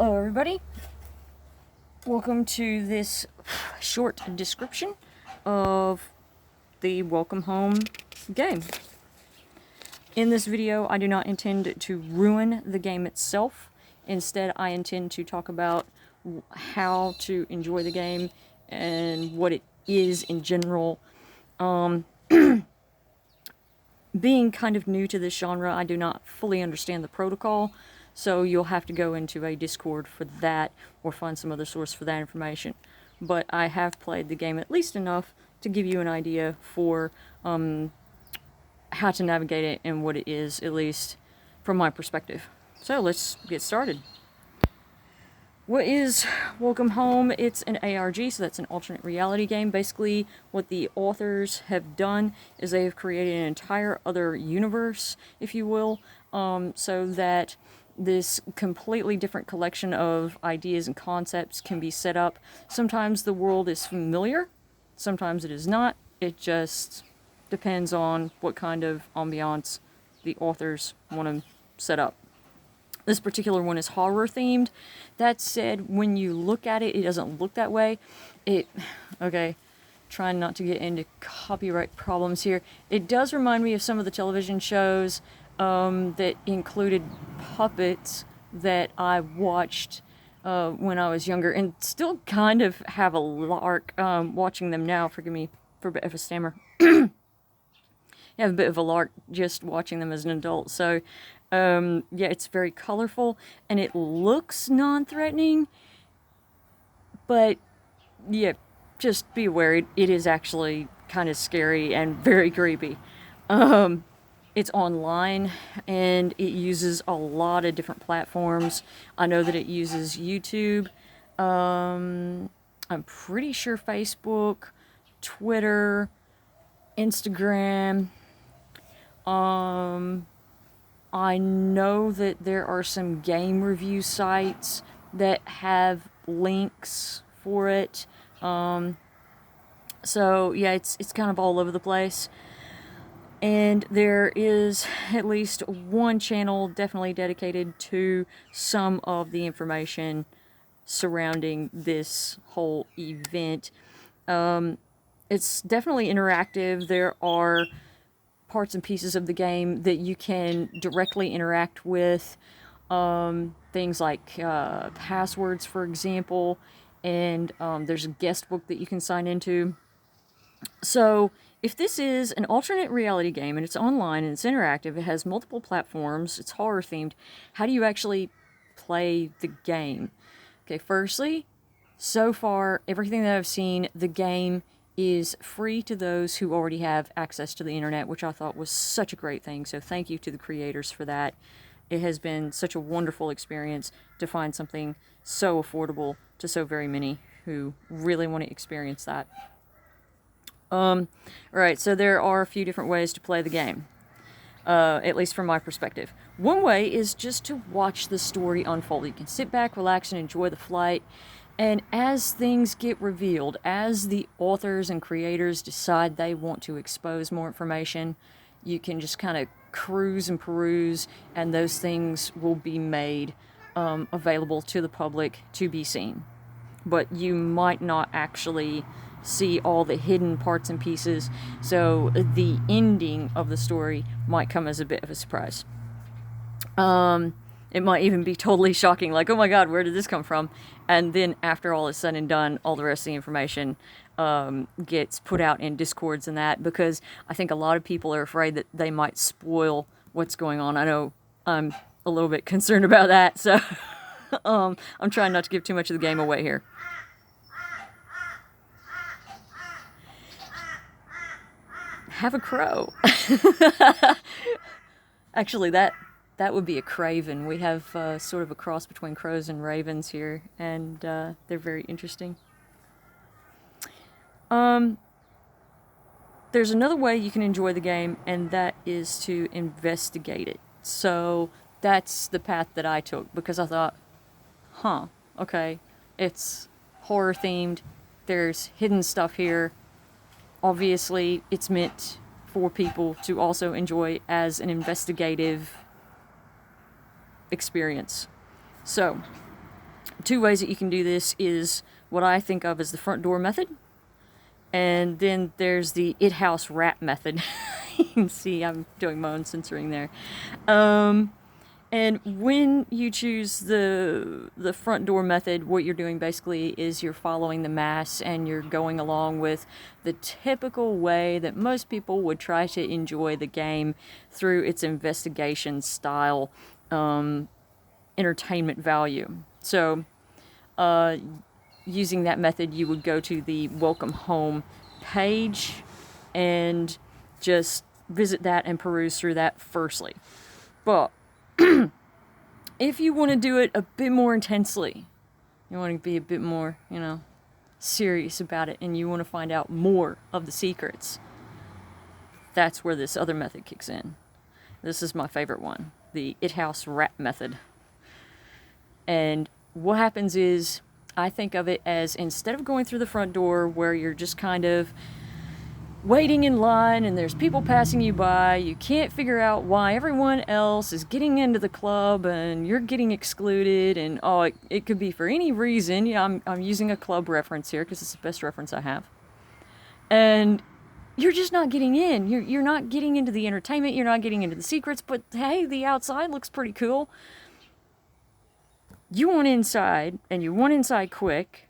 Hello everybody, welcome to this short description of the Welcome Home game. In this video I do not intend to ruin the game itself. Instead I intend to talk about how to enjoy the game and what it is in general. Being kind of new to this genre, I do not fully understand the protocol. So you'll have to go into a Discord for that or find some other source for that information. But I have played the game at least enough to give you an idea for how to navigate it and what it is, at least from my perspective. So let's get started. What is Welcome Home? It's an ARG, so that's an alternate reality game. Basically, what the authors have done is they have created an entire other universe, if you will, so that this completely different collection of ideas and concepts can be set up. Sometimes the world is familiar, sometimes it is not. It just depends on what kind of ambiance the authors want to set up. This particular one is horror themed. That said, when you look at it, it doesn't look that way. Okay, trying not to get into copyright problems here. It does remind me of some of the television shows that included puppets that I watched when I was younger, and still kind of have a lark watching them now. Forgive me for a bit of a stammer. I have a bit of a lark just watching them as an adult. So, yeah, it's very colorful, and it looks non-threatening, but, yeah, just be aware, it is actually kind of scary and very creepy. It's online, and it uses a lot of different platforms. I know that it uses YouTube, I'm pretty sure Facebook, Twitter, Instagram. I know that there are some game review sites that have links for it. So yeah, it's kind of all over the place. And there is at least one channel definitely dedicated to some of the information surrounding this whole event. It's definitely interactive. There are parts and pieces of the game that you can directly interact with. Things like passwords, for example, and there's a guest book that you can sign into. So, if this is an alternate reality game and it's online and it's interactive, it has multiple platforms, it's horror themed, how do you actually play the game? Okay, firstly, so far, everything that I've seen, the game is free to those who already have access to the internet, which I thought was such a great thing, so thank you to the creators for that. It has been such a wonderful experience to find something so affordable to so very many who really want to experience that. Right, so there are a few different ways to play the game, at least from my perspective. One way is just to watch the story unfold. You can sit back, relax, and enjoy the flight. And as things get revealed, as the authors and creators decide they want to expose more information, you can just kind of cruise and peruse, and those things will be made available to the public to be seen. But you might not actually see all the hidden parts and pieces, so the ending of the story might come as a bit of a surprise. It might even be totally shocking, like, oh my god, where did this come from? And then after all is said and done, all the rest of the information gets put out in Discords and that, because I think a lot of people are afraid that they might spoil what's going on. I know I'm a little bit concerned about that, so I'm trying not to give too much of the game away here. Have a crow. Actually, that would be a craven. We have sort of a cross between crows and ravens here, and they're very interesting. There's another way you can enjoy the game, and that is to investigate it. So that's the path that I took, because I thought, okay, it's horror themed, there's hidden stuff here. Obviously, it's meant for people to also enjoy as an investigative experience. So, two ways that you can do this is what I think of as the front door method, and then there's the it-house rat method. You can see I'm doing my own censoring there. And when you choose the front door method, what you're doing basically is you're following the mass and you're going along with the typical way that most people would try to enjoy the game through its investigation style entertainment value. So using that method, you would go to the Welcome Home page and just visit that and peruse through that firstly. But if you want to do it a bit more intensely, you want to be a bit more, serious about it, and you want to find out more of the secrets, that's where this other method kicks in. This is my favorite one, the it-house rat method. And what happens is, I think of it as, instead of going through the front door where you're just kind of waiting in line and there's people passing you by, you can't figure out why everyone else is getting into the club and you're getting excluded, and it could be for any reason. I'm using a club reference here because it's the best reference I have. And you're just not getting in. You're not getting into the entertainment, you're not getting into the secrets, but hey, the outside looks pretty cool. You want inside, and you want inside quick.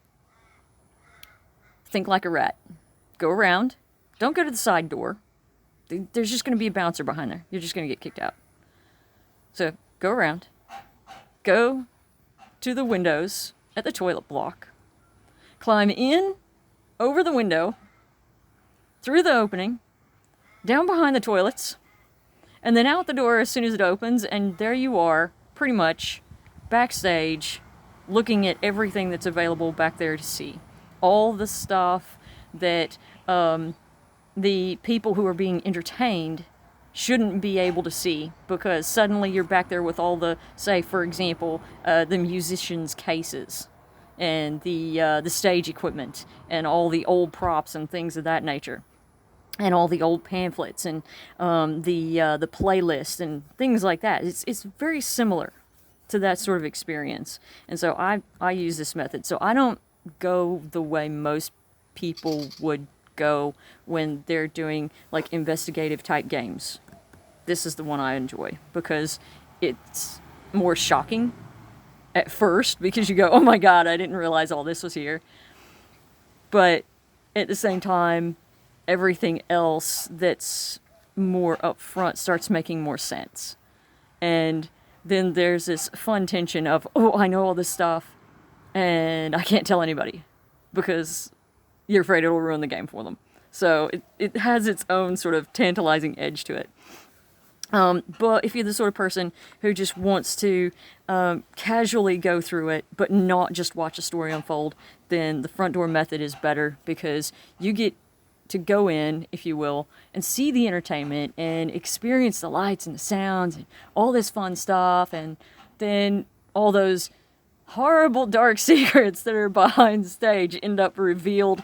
Think like a rat. Go around. Don't go to the side door. There's just going to be a bouncer behind there. You're just going to get kicked out. So go around. Go to the windows at the toilet block. Climb in, over the window, through the opening, down behind the toilets, and then out the door as soon as it opens, and there you are, pretty much, backstage, looking at everything that's available back there to see. All the stuff that the people who are being entertained shouldn't be able to see, because suddenly you're back there with all the, say, for example, the musicians' cases and the stage equipment and all the old props and things of that nature, and all the old pamphlets and the playlist and things like that. It's very similar to that sort of experience. And so I use this method. So I don't go the way most people would go when they're doing like investigative type games. This is the one I enjoy because it's more shocking at first, because you go, oh my god, I didn't realize all this was here. But at the same time, everything else that's more upfront starts making more sense. And then there's this fun tension of, oh, I know all this stuff, and I can't tell anybody, because you're afraid it'll ruin the game for them. So it has its own sort of tantalizing edge to it. But if you're the sort of person who just wants to casually go through it, but not just watch a story unfold, then the front door method is better, because you get to go in, if you will, and see the entertainment and experience the lights and the sounds and all this fun stuff, and then all those horrible dark secrets that are behind the stage end up revealed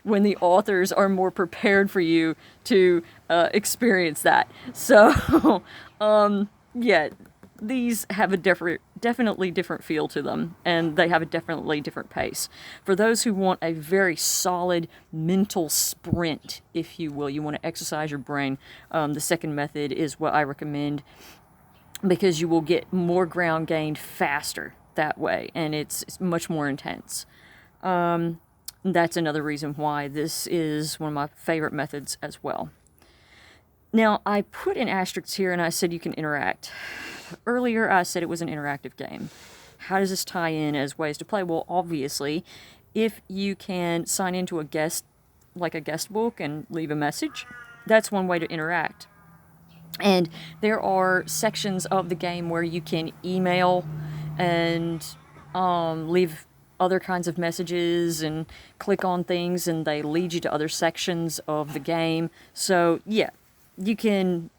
when the authors are more prepared for you to experience that. So, yeah, these have a definitely different feel to them, and they have a definitely different pace. For those who want a very solid mental sprint, if you will, you want to exercise your brain, the second method is what I recommend, because you will get more ground gained faster that way, and it's much more intense. That's another reason why this is one of my favorite methods as well. Now, I put in asterisks here and I said you can interact. Earlier I said it was an interactive game. How does this tie in as ways to play? Well, obviously, if you can sign into a guest book and leave a message, that's one way to interact. And there are sections of the game where you can email and leave other kinds of messages and click on things, and they lead you to other sections of the game. So yeah, you can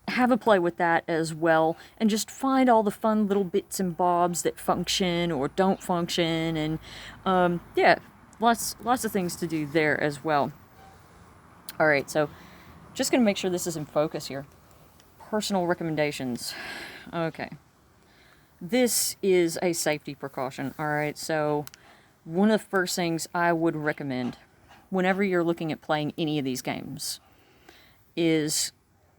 have a play with that as well, and just find all the fun little bits and bobs that function or don't function, and yeah, lots of things to do there as well. All right, so just gonna make sure this is in focus here. Personal recommendations. Okay. this is a safety precaution, alright? So, one of the first things I would recommend whenever you're looking at playing any of these games is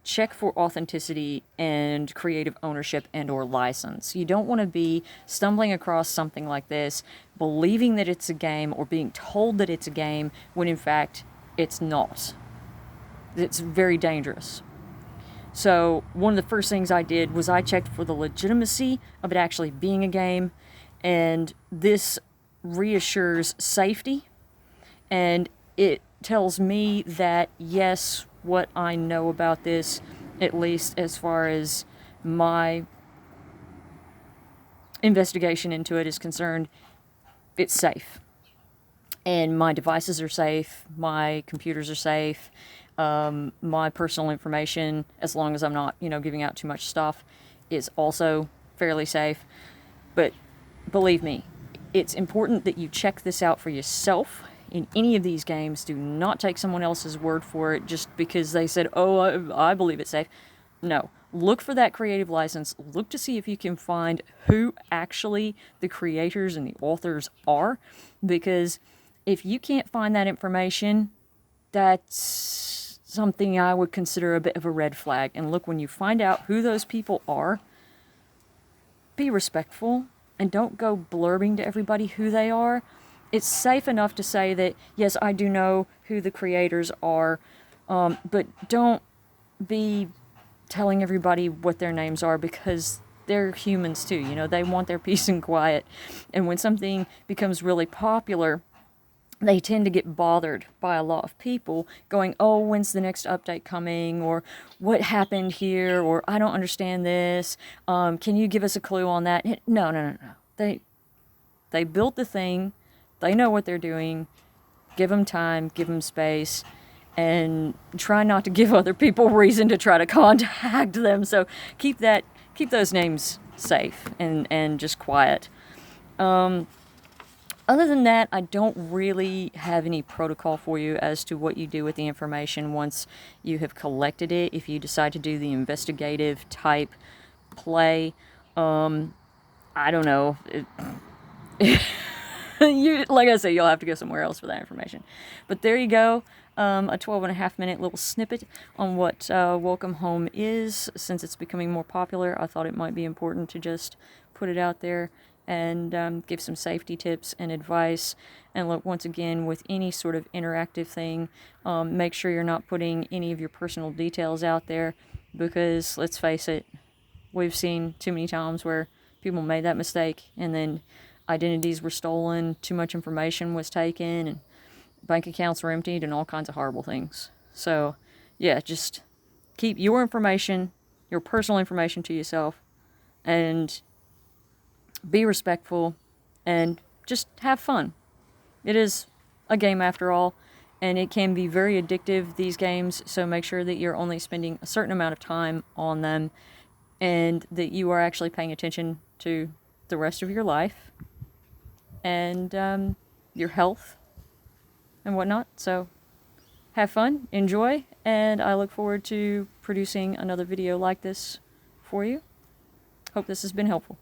check for authenticity and creative ownership and or license. You don't want to be stumbling across something like this, believing that it's a game or being told that it's a game when in fact it's not. It's very dangerous. So one of the first things I did was I checked for the legitimacy of it actually being a game, and this reassures safety, and it tells me that yes, what I know about this, at least as far as my investigation into it is concerned, it's safe. And my devices are safe, my computers are safe, my personal information, as long as I'm not, giving out too much stuff, is also fairly safe. But believe me, it's important that you check this out for yourself. In any of these games, do not take someone else's word for it just because they said, oh, I believe it's safe. No. Look for that creative license. Look to see if you can find who actually the creators and the authors are, because if you can't find that information, that's something I would consider a bit of a red flag. And look, when you find out who those people are, be respectful and don't go blurbing to everybody who they are. It's safe enough to say that, yes, I do know who the creators are, but don't be telling everybody what their names are, because they're humans too. They want their peace and quiet. And when something becomes really popular, they tend to get bothered by a lot of people going, oh, when's the next update coming? Or what happened here? Or I don't understand this. Can you give us a clue on that? No. They built the thing. They know what they're doing. Give them time, give them space, and try not to give other people reason to try to contact them. So keep those names safe and just quiet. Other than that, I don't really have any protocol for you as to what you do with the information once you have collected it. If you decide to do the investigative type play, I don't know. Like I say, you'll have to go somewhere else for that information. But there you go. A 12.5-minute little snippet on what Welcome Home is. Since it's becoming more popular, I thought it might be important to just put it out there and give some safety tips and advice. And look, once again, with any sort of interactive thing, make sure you're not putting any of your personal details out there, because let's face it, we've seen too many times where people made that mistake and then identities were stolen, too much information was taken, and bank accounts were emptied, and all kinds of horrible things. So, yeah, just keep your information, your personal information, to yourself, and be respectful, and just have fun. It is a game after all, and it can be very addictive, these games, so make sure that you're only spending a certain amount of time on them, and that you are actually paying attention to the rest of your life, and your health, and whatnot. So have fun, enjoy, and I look forward to producing another video like this for you. Hope this has been helpful.